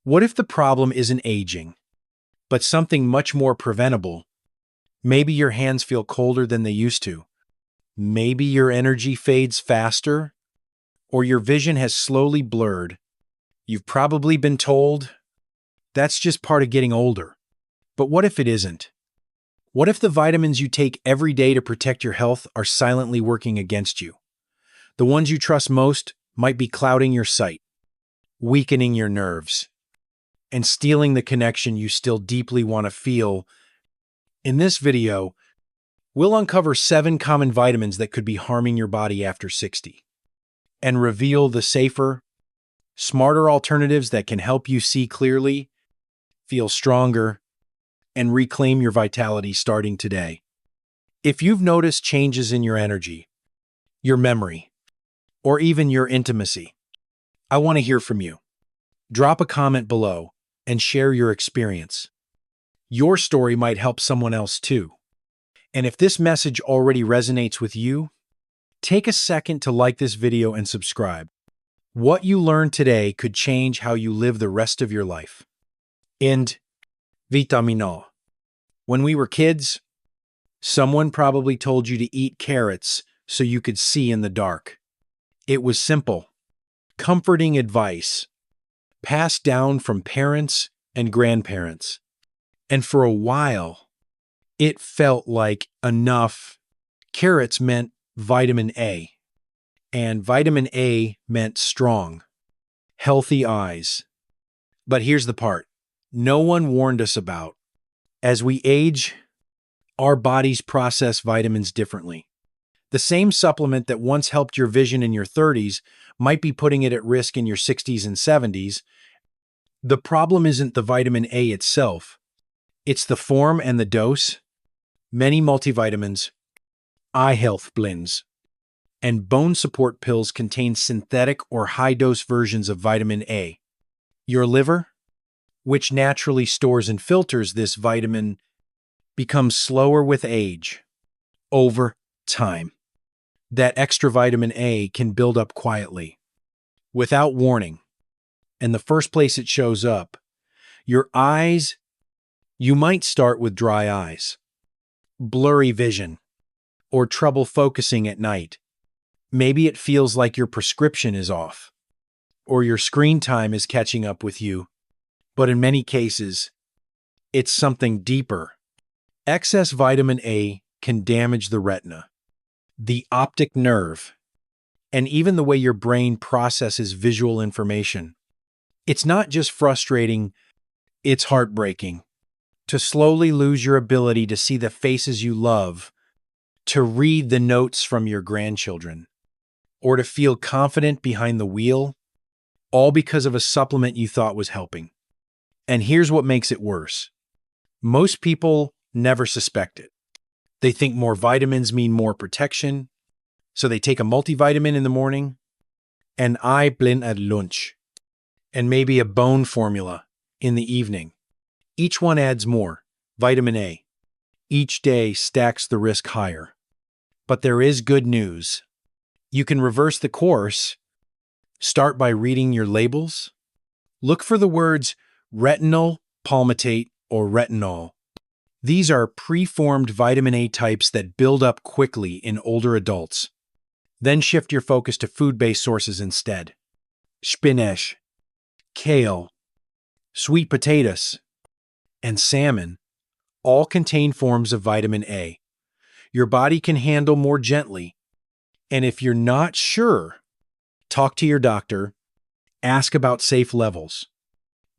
What if the problem isn't aging, but something much more preventable? Maybe your hands feel colder than they used to. Maybe your energy fades faster, or your vision has slowly blurred. You've probably been told that's just part of getting older. But what if it isn't? What if the vitamins you take every day to protect your health are silently working against you? The ones you trust most might be clouding your sight, weakening your nerves, and stealing the connection you still deeply want to feel. In this video, we'll uncover 7 common vitamins that could be harming your body after 60, and reveal the safer, smarter alternatives that can help you see clearly, feel stronger, and reclaim your vitality starting today. If you've noticed changes in your energy, your memory, or even your intimacy, I want to hear from you. Drop a comment below and share your experience. Your story might help someone else too. And if this message already resonates with you, take a second to like this video and subscribe. What you learned today could change how you live the rest of your life. And vitamin A. When we were kids, someone probably told you to eat carrots so you could see in the dark. It was simple, comforting advice, passed down from parents and grandparents. And for a while, it felt like enough. Carrots meant vitamin A, and vitamin A meant strong, healthy eyes. But here's the part no one warned us about. As we age, our bodies process vitamins differently. The same supplement that once helped your vision in your 30s might be putting it at risk in your 60s and 70s. The problem isn't the vitamin A itself. It's the form and the dose. Many multivitamins, eye health blends, and bone support pills contain synthetic or high-dose versions of vitamin A. Your liver, which naturally stores and filters this vitamin, becomes slower with age. Over time, that extra vitamin A can build up quietly, without warning. And the first place it shows up, your eyes. You might start with dry eyes, blurry vision, or trouble focusing at night. Maybe it feels like your prescription is off, or your screen time is catching up with you. But in many cases, it's something deeper. Excess vitamin A can damage the retina, the optic nerve, and even the way your brain processes visual information. It's not just frustrating, it's heartbreaking. To slowly lose your ability to see the faces you love, to read the notes from your grandchildren, or to feel confident behind the wheel, all because of a supplement you thought was helping. And here's what makes it worse. Most people never suspect it. They think more vitamins mean more protection, so they take a multivitamin in the morning, an eye blend at lunch, and maybe a bone formula in the evening. Each one adds more vitamin A. Each day stacks the risk higher. But there is good news. You can reverse the course. Start by reading your labels. Look for the words retinol, palmitate, or retinol. These are preformed vitamin A types that build up quickly in older adults. Then shift your focus to food-based sources instead. Spinach, kale, sweet potatoes, and salmon all contain forms of vitamin A. Your body can handle more gently. And if you're not sure, talk to your doctor, ask about safe levels.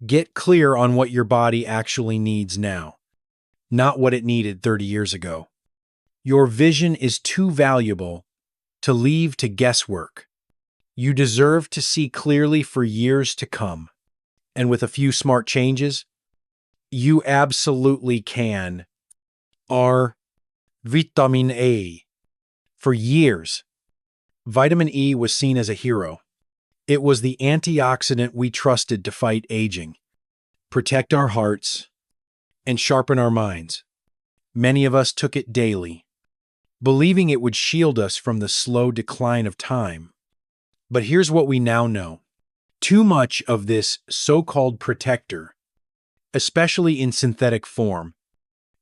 Get clear on what your body actually needs now, not what it needed 30 years ago. Your vision is too valuable to leave to guesswork. You deserve to see clearly for years to come. And with a few smart changes, you absolutely can. Our vitamin A. For years, vitamin E was seen as a hero. It was the antioxidant we trusted to fight aging, protect our hearts, and sharpen our minds. Many of us took it daily, believing it would shield us from the slow decline of time. But here's what we now know. Too much of this so-called protector, especially in synthetic form,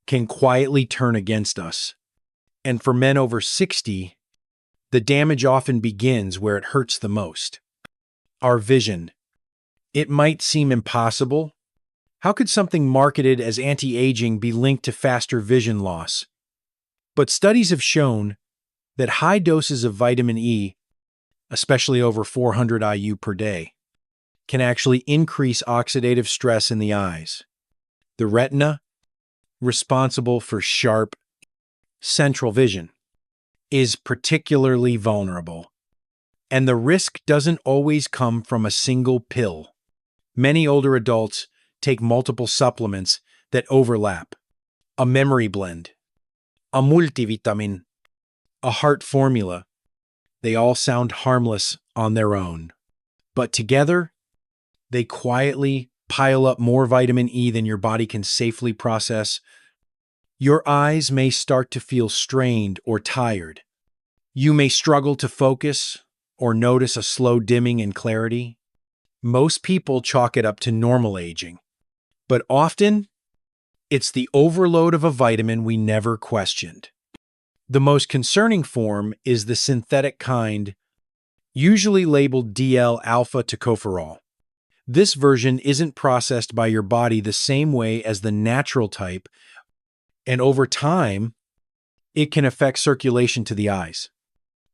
can quietly turn against us. And for men over 60, the damage often begins where it hurts the most. Our vision. It might seem impossible. How could something marketed as anti-aging be linked to faster vision loss? But studies have shown that high doses of vitamin E, especially over 400 IU per day, can actually increase oxidative stress in the eyes. The retina, responsible for sharp, central vision, is particularly vulnerable. And the risk doesn't always come from a single pill. Many older adults take multiple supplements that overlap. A memory blend, a multivitamin, a heart formula. They all sound harmless on their own. But together, they quietly pile up more vitamin E than your body can safely process. Your eyes may start to feel strained or tired. You may struggle to focus or notice a slow dimming in clarity. Most people chalk it up to normal aging, but often it's the overload of a vitamin we never questioned. The most concerning form is the synthetic kind, usually labeled DL-alpha tocopherol. This version isn't processed by your body the same way as the natural type, and over time, it can affect circulation to the eyes.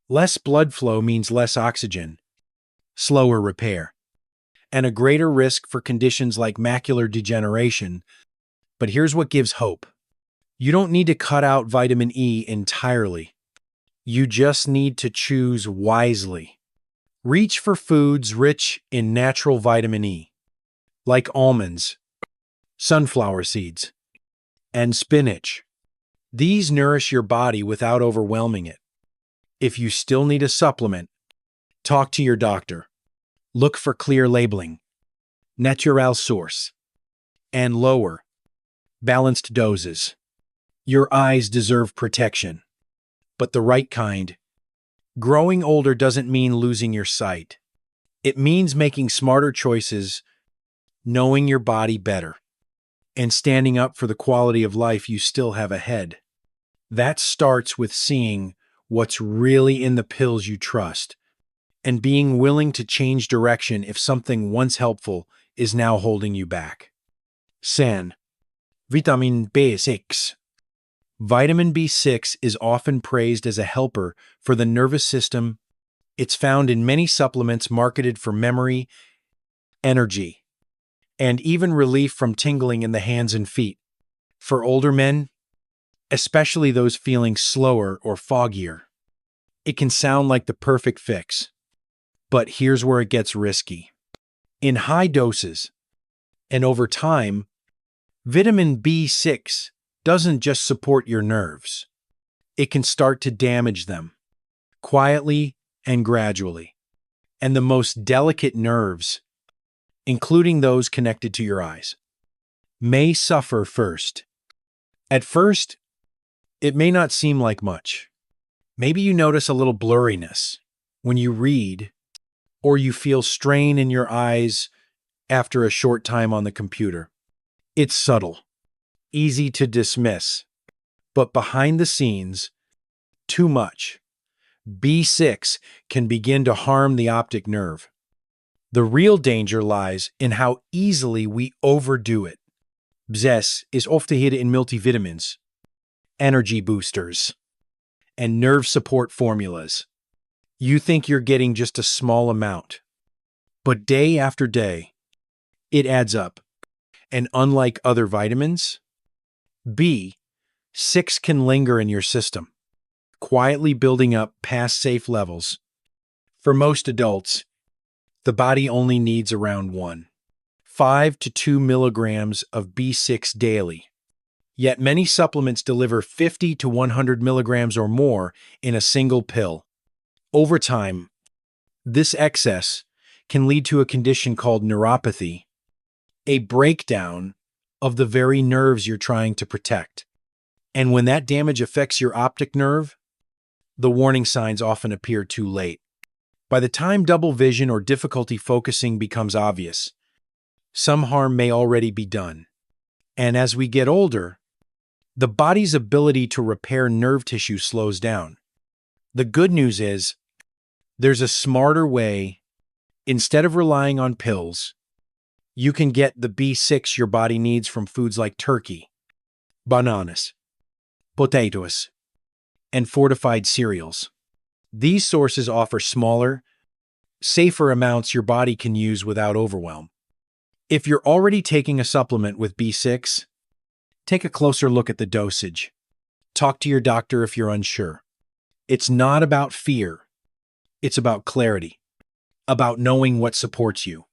Less blood flow means less oxygen, slower repair, and a greater risk for conditions like macular degeneration. But here's what gives hope. You don't need to cut out vitamin E entirely. You just need to choose wisely. Reach for foods rich in natural vitamin E, like almonds, sunflower seeds, and spinach. These nourish your body without overwhelming it. If you still need a supplement, talk to your doctor. Look for clear labeling, natural source, and lower, balanced doses. Your eyes deserve protection, but the right kind. Growing older doesn't mean losing your sight. It means making smarter choices, knowing your body better, and standing up for the quality of life you still have ahead. That starts with seeing what's really in the pills you trust, and being willing to change direction if something once helpful is now holding you back. San. Vitamin B6. Vitamin B6 is often praised as a helper for the nervous system. It's found in many supplements marketed for memory, energy, and even relief from tingling in the hands and feet. For older men, especially those feeling slower or foggier, it can sound like the perfect fix. But here's where it gets risky. In high doses, and over time, vitamin B6 doesn't just support your nerves. It can start to damage them, quietly and gradually. And the most delicate nerves, including those connected to your eyes, may suffer first. At first, it may not seem like much. Maybe you notice a little blurriness when you read, or you feel strain in your eyes after a short time on the computer. It's subtle, easy to dismiss, but behind the scenes, too much. B6 can begin to harm the optic nerve. The real danger lies in how easily we overdo it. B6 is often hidden in multivitamins, energy boosters, and nerve support formulas. You think you're getting just a small amount, but day after day, it adds up. And unlike other vitamins, B6 can linger in your system, quietly building up past safe levels. For most adults, the body only needs around 5 to 2 milligrams of B6 daily. Yet many supplements deliver 50 to 100 milligrams or more in a single pill. Over time, this excess can lead to a condition called neuropathy, a breakdown of the very nerves you're trying to protect. And when that damage affects your optic nerve, the warning signs often appear too late. By the time double vision or difficulty focusing becomes obvious, some harm may already be done. And as we get older, the body's ability to repair nerve tissue slows down. The good news is, there's a smarter way. Instead of relying on pills, you can get the B6 your body needs from foods like turkey, bananas, potatoes, and fortified cereals. These sources offer smaller, safer amounts your body can use without overwhelm. If you're already taking a supplement with B6, take a closer look at the dosage. Talk to your doctor if you're unsure. It's not about fear. It's about clarity, about knowing what supports you,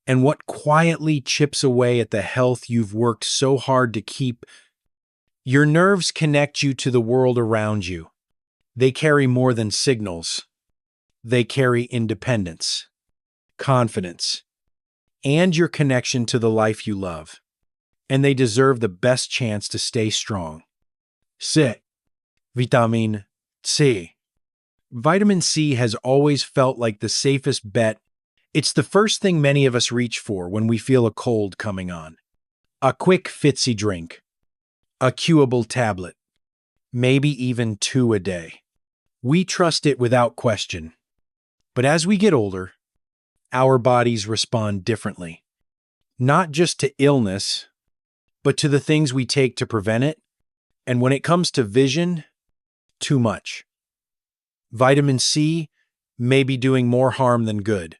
and what quietly chips away at the health you've worked so hard to keep. Your nerves connect you to the world around you. They carry more than signals. They carry independence, confidence, and your connection to the life you love. And they deserve the best chance to stay strong. C. Vitamin C. Vitamin C has always felt like the safest bet. It's the first thing many of us reach for when we feel a cold coming on. A quick fitsy drink. A chewable tablet. Maybe even 2 a day. We trust it without question. But as we get older, our bodies respond differently. Not just to illness, but to the things we take to prevent it. And when it comes to vision, too much. Vitamin C may be doing more harm than good,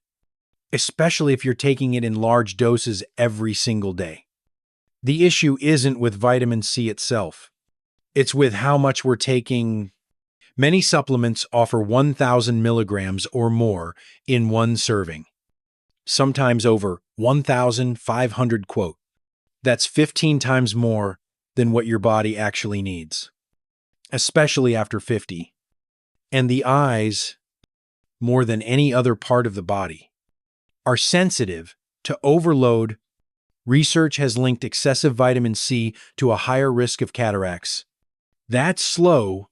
especially if you're taking it in large doses every single day. The issue isn't with vitamin C itself. It's with how much we're taking. Many supplements offer 1,000 milligrams or more in one serving, sometimes over 1,500 quote. That's 15 times more than what your body actually needs, especially after 50. And the eyes, more than any other part of the body, are sensitive to overload. Research has linked excessive vitamin C to a higher risk of cataracts. That's slow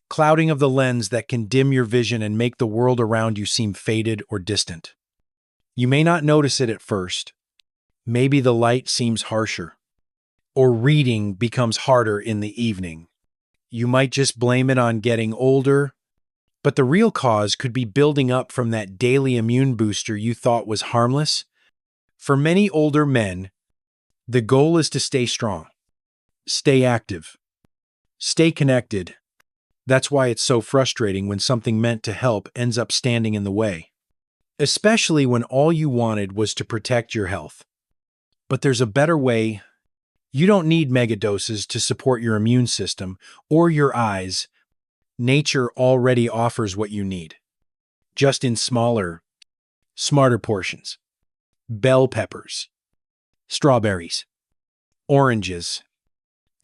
clouding of the lens that can dim your vision and make the world around you seem faded or distant. You may not notice it at first. Maybe the light seems harsher, or reading becomes harder in the evening. You might just blame it on getting older, but the real cause could be building up from that daily immune booster you thought was harmless. For many older men, the goal is to stay strong, stay active, stay connected. That's why it's so frustrating when something meant to help ends up standing in the way, especially when all you wanted was to protect your health. But there's a better way. You don't need megadoses to support your immune system or your eyes. Nature already offers what you need, just in smaller, smarter portions. Bell peppers, strawberries, oranges,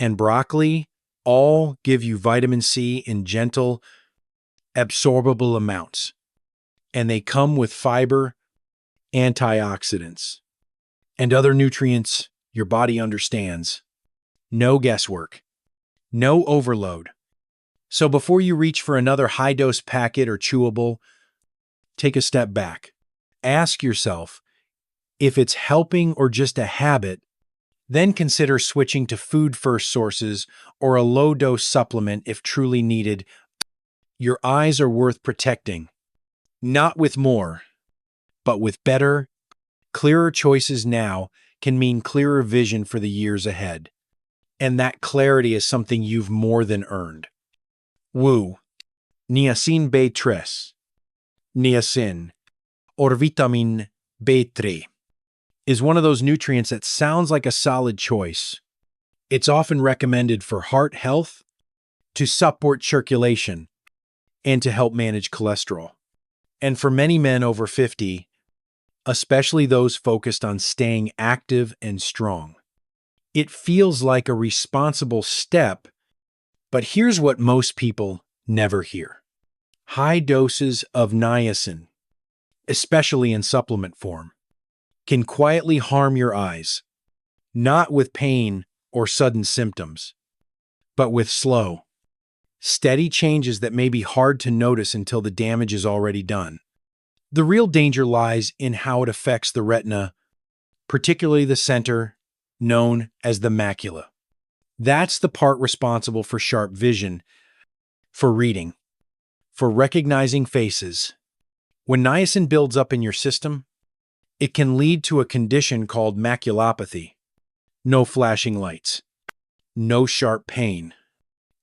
and broccoli all give you vitamin C in gentle, absorbable amounts. And they come with fiber, antioxidants, and other nutrients your body understands. No guesswork, no overload. So before you reach for another high-dose packet or chewable, take a step back. Ask yourself if it's helping or just a habit. Then consider switching to food-first sources or a low-dose supplement if truly needed. Your eyes are worth protecting, not with more, but with better, clearer choices now can mean clearer vision for the years ahead. And that clarity is something you've more than earned. Woo. Niacin B3. Niacin, or vitamin B3, is one of those nutrients that sounds like a solid choice. It's often recommended for heart health, to support circulation, and to help manage cholesterol. And for many men over 50, especially those focused on staying active and strong, it feels like a responsible step. But here's what most people never hear. High doses of niacin, especially in supplement form, can quietly harm your eyes, not with pain or sudden symptoms, but with slow, steady changes that may be hard to notice until the damage is already done. The real danger lies in how it affects the retina, particularly the center, known as the macula. That's the part responsible for sharp vision, for reading, for recognizing faces. When niacin builds up in your system, it can lead to a condition called maculopathy. No flashing lights, no sharp pain,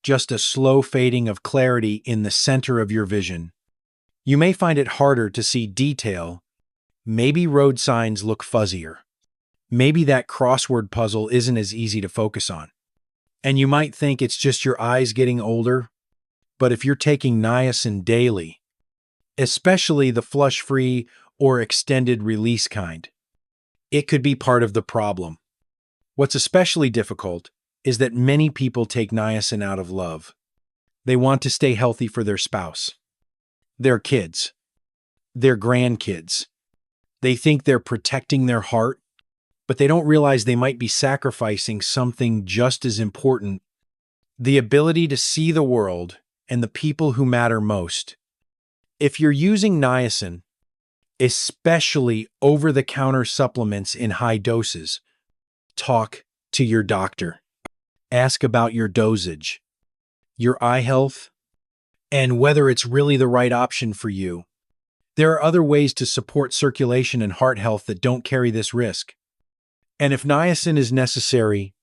just a slow fading of clarity in the center of your vision. You may find it harder to see detail. Maybe road signs look fuzzier. Maybe that crossword puzzle isn't as easy to focus on. And you might think it's just your eyes getting older, but if you're taking niacin daily, especially the flush-free or extended release kind, it could be part of the problem. What's especially difficult is that many people take niacin out of love. They want to stay healthy for their spouse, their kids, their grandkids. They think they're protecting their heart, but they don't realize they might be sacrificing something just as important: the ability to see the world and the people who matter most. If you're using niacin, especially over-the-counter supplements in high doses, talk to your doctor. Ask about your dosage, your eye health, and whether it's really the right option for you. There are other ways to support circulation and heart health that don't carry this risk. And if niacin is necessary,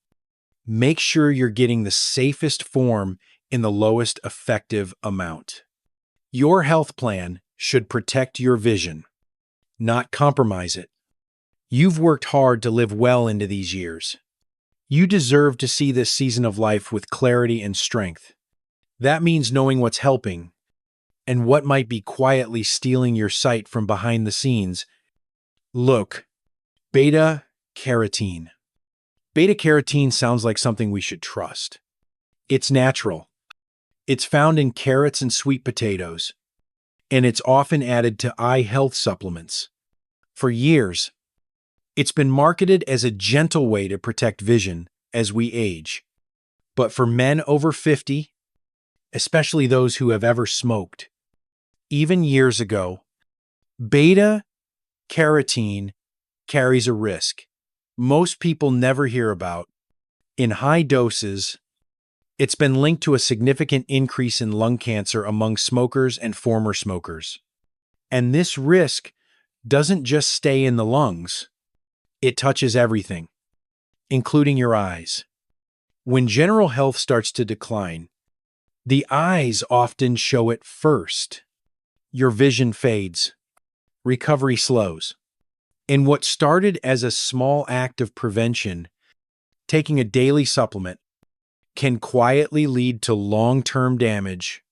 make sure you're getting the safest form in the lowest effective amount. Your health plan should protect your vision, not compromise it. You've worked hard to live well into these years. You deserve to see this season of life with clarity and strength. That means knowing what's helping and what might be quietly stealing your sight from behind the scenes. Look, beta-carotene. Beta-carotene sounds like something we should trust. It's natural. It's found in carrots and sweet potatoes, and it's often added to eye health supplements. For years, it's been marketed as a gentle way to protect vision as we age. But for men over 50, especially those who have ever smoked, even years ago, beta-carotene carries a risk most people never hear about. In high doses, it's been linked to a significant increase in lung cancer among smokers and former smokers. And this risk doesn't just stay in the lungs. It touches everything, including your eyes. When general health starts to decline, the eyes often show it first. Your vision fades. Recovery slows. And what started as a small act of prevention, taking a daily supplement, can quietly lead to long-term damage,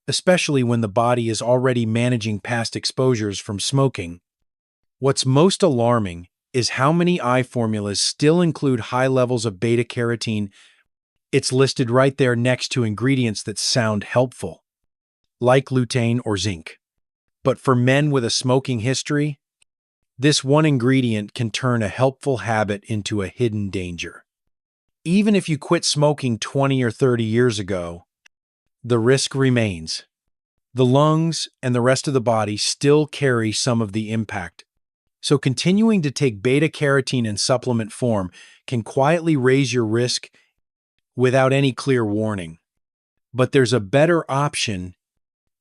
especially when the body is already managing past exposures from smoking. What's most alarming is how many eye formulas still include high levels of beta-carotene. It's listed right there next to ingredients that sound helpful, like lutein or zinc. But for men with a smoking history, this one ingredient can turn a helpful habit into a hidden danger. Even if you quit smoking 20 or 30 years ago, the risk remains. The lungs and the rest of the body still carry some of the impact. So continuing to take beta-carotene in supplement form can quietly raise your risk without any clear warning. But there's a better option.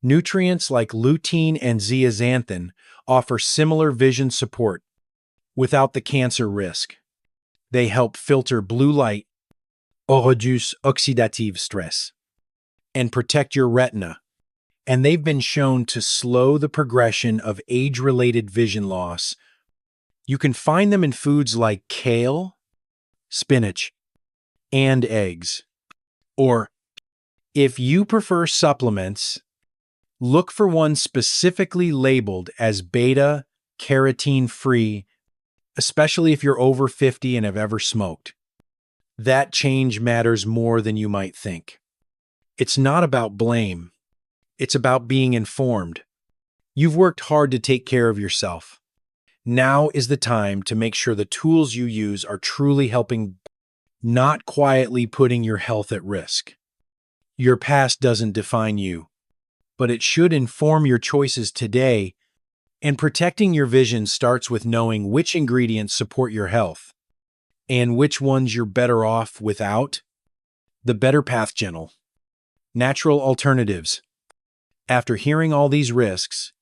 Nutrients like lutein and zeaxanthin offer similar vision support without the cancer risk. They help filter blue light, reduce oxidative stress, and protect your retina. And they've been shown to slow the progression of age-related vision loss. You can find them in foods like kale, spinach, and eggs. Or, if you prefer supplements, look for one specifically labeled as beta-carotene-free, especially if you're over 50 and have ever smoked. That change matters more than you might think. It's not about blame. It's about being informed. You've worked hard to take care of yourself. Now is the time to make sure the tools you use are truly helping, not quietly putting your health at risk. Your past doesn't define you, but it should inform your choices today And protecting your vision starts with knowing which ingredients support your health and which ones you're better off without. The Better Path Gentle. Natural alternatives. After hearing all these risks,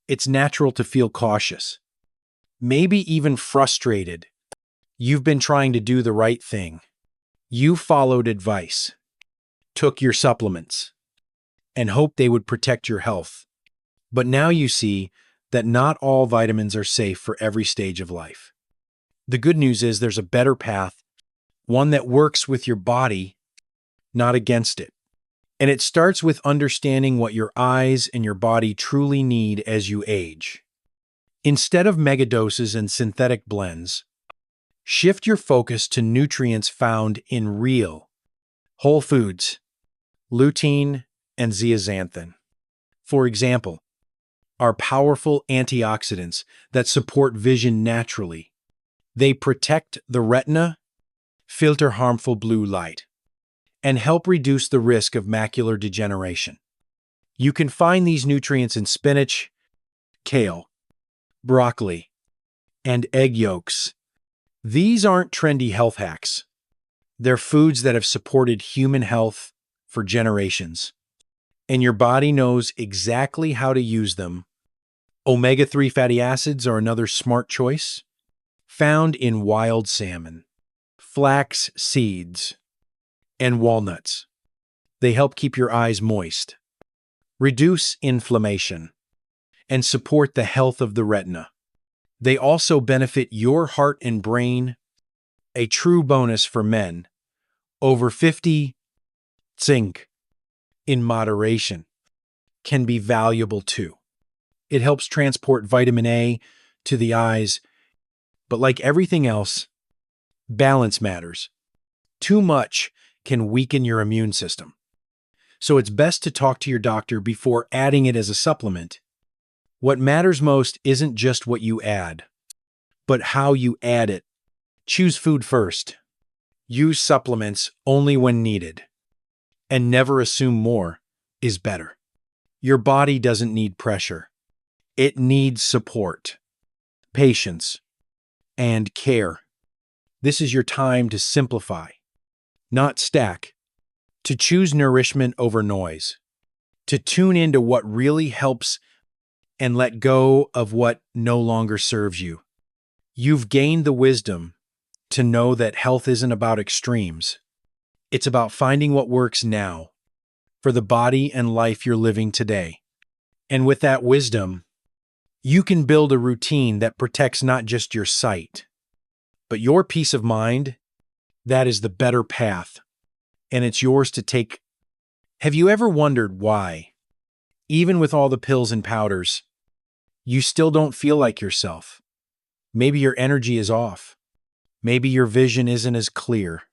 it's natural to feel cautious, maybe even frustrated. You've been trying to do the right thing. You followed advice, took your supplements, and hoped they would protect your health. But now you see that not all vitamins are safe for every stage of life. The good news is there's a better path, one that works with your body, not against it. And it starts with understanding what your eyes and your body truly need as you age. Instead of megadoses and synthetic blends, shift your focus to nutrients found in real, whole foods, lutein and zeaxanthin. For example, are powerful antioxidants that support vision naturally. They protect the retina, filter harmful blue light, and help reduce the risk of macular degeneration. You can find these nutrients in spinach, kale, broccoli, and egg yolks. These aren't trendy health hacks. They're foods that have supported human health for generations, and your body knows exactly how to use them. Omega-3 fatty acids are another smart choice, found in wild salmon, flax seeds, and walnuts. They help keep your eyes moist, reduce inflammation, and support the health of the retina. They also benefit your heart and brain, a true bonus for men over 50. Zinc, in moderation, can be valuable too. It helps transport vitamin A to the eyes, but like everything else, balance matters. Too much can weaken your immune system. So it's best to talk to your doctor before adding it as a supplement. What matters most isn't just what you add, but how you add it. Choose food first. Use supplements only when needed. And never assume more is better. Your body doesn't need pressure. It needs support, patience, and care. This is your time to simplify, not stack, to choose nourishment over noise, to tune into what really helps and let go of what no longer serves you. You've gained the wisdom to know that health isn't about extremes. It's about finding what works now for the body and life you're living today. And with that wisdom, you can build a routine that protects not just your sight, but your peace of mind. That is the better path, and it's yours to take. Have you ever wondered why, even with all the pills and powders, you still don't feel like yourself? Maybe your energy is off. Maybe your vision isn't as clear.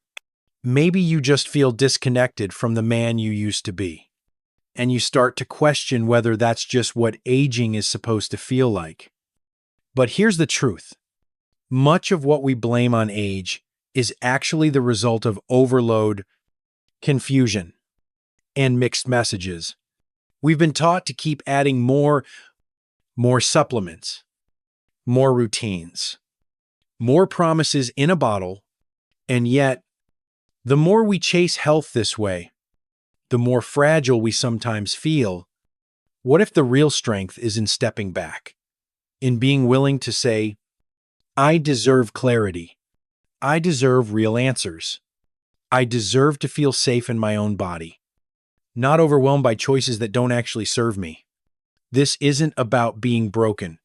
Maybe you just feel disconnected from the man you used to be, and you start to question whether that's just what aging is supposed to feel like. But here's the truth. Much of what we blame on age is actually the result of overload, confusion, and mixed messages. We've been taught to keep adding more supplements, more routines, more promises in a bottle, and yet, the more we chase health this way, the more fragile we sometimes feel. What if the real strength is in stepping back, in being willing to say, I deserve clarity. I deserve real answers. I deserve to feel safe in my own body, not overwhelmed by choices that don't actually serve me. This isn't about being broken.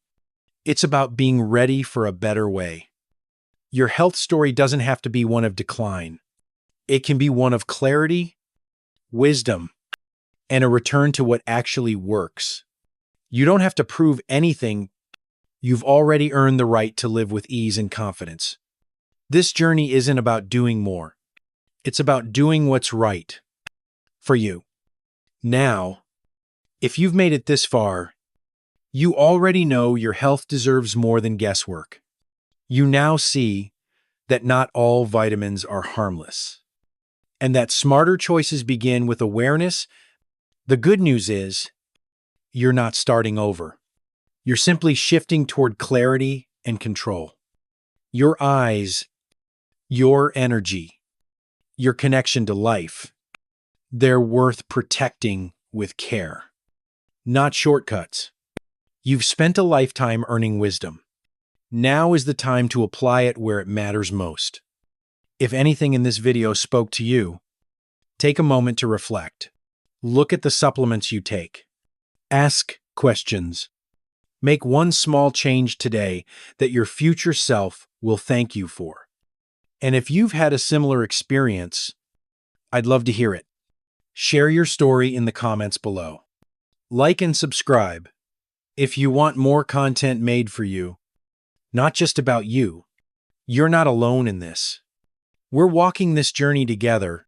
It's about being ready for a better way. Your health story doesn't have to be one of decline. It can be one of clarity, wisdom, and a return to what actually works. You don't have to prove anything. You've already earned the right to live with ease and confidence. This journey isn't about doing more. It's about doing what's right for you. Now, if you've made it this far, you already know your health deserves more than guesswork. You now see that not all vitamins are harmless, and that smarter choices begin with awareness. The good news is, you're not starting over. You're simply shifting toward clarity and control. Your eyes, your energy, your connection to life, they're worth protecting with care, not shortcuts. You've spent a lifetime earning wisdom. Now is the time to apply it where it matters most. If anything in this video spoke to you, take a moment to reflect. Look at the supplements you take. Ask questions. Make one small change today that your future self will thank you for. And if you've had a similar experience, I'd love to hear it. Share your story in the comments below. Like and subscribe if you want more content made for you, not just about you. You're not alone in this. We're walking this journey together,